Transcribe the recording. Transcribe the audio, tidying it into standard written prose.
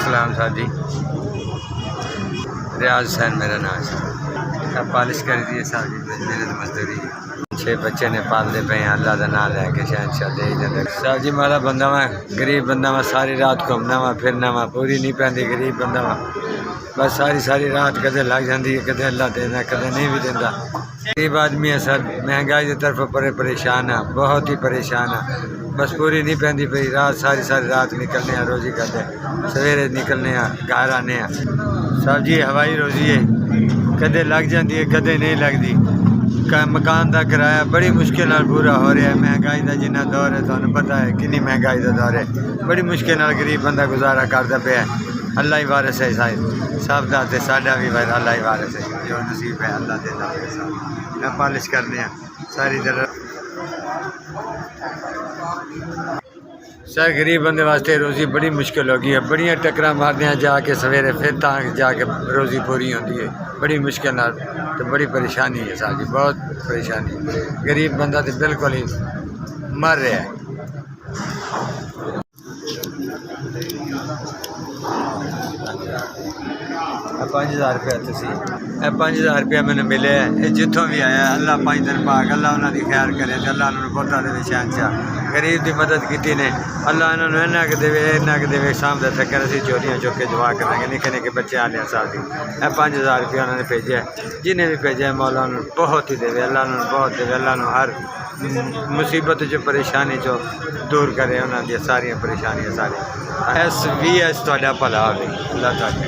सलाम साहब जी, रियाज हुसैन मेरा नाम है। अब पॉलिश कर दिए साहब जी, मेरे तो मजदूरी 6 बच्चे ने पालते पे अल्लाह का नाम लैके शहनशाह दे साहब जी। मारा बंदा मैं गरीब बंदा मैं, सारी रात घूमना वा फिरना वा, पूरी नहीं पैंती, गरीब बंदा वा, बस सारी रात कदे लग जाती है, कदे अल्लाह देना कदे नहीं भी देता। गरीब आदमी है सर, महंगाई की तरफ परेशान है, बहुत ही परेशान है, बस पूरी नहीं पैंती पई, रात सारी रात निकलने रोज़ी करते, सवेरे निकलने घर आने साहब जी। हवाई रोज़ी है, कदे लग जाती है कदे नहीं लगती। मकान का किराया बड़ी मुश्किल पूरा हो रहा है, महंगाई का जिन्ना दौर है तुहानू पता है कितनी महंगाई का दौर है, बड़ी मुश्किल गरीब बंदा गुजारा करता पे। अल्लाह ही वारिस है सब का, साडा भी भाई अल्लाह ही वारिस है, जो नसीब है अल्लाह देता है। मैं पॉलिश करने सारी तरह सर, गरीब बंदे वास्ते रोज़ी बड़ी मुश्किल हो गई है, बड़ियाँ टक्कर मारने जाके सवेरे, फिर जाके रोज़ी पूरी होती है, बड़ी मुश्किल तो बड़ी परेशानी है साहब जी, बहुत परेशानी। गरीब बंदा तो बिल्कुल ही मर रहा है। 5000 रुपया तुसी 5000 रुपया मैंने मिले है, जितों भी आया अल्लाह 5 दिन पाक अल्लाह उन्होंने खैर करे, अल्लाह उन्होंने पोता दे शहनशाह, गरीब की मदद की ने अल्लाह इन्होंने इन्ना के देवे सामने थकर असी चोरियाँ चुक के जवा करेंगे, निके निके बच्चे आने साथ ही। 5000 रुपया उन्होंने भेजा है, जिन्हें भी भेजा है मौला उन्होंने बहुत ही देवे, अल्लाह उन्होंने बहुत देवे, अल्लाह हर मुसीबत जो परेशानी जो दूर करे, उन्होंने सारिया परेशानियाँ सारी SVS भला हो, अल्लाह ताला।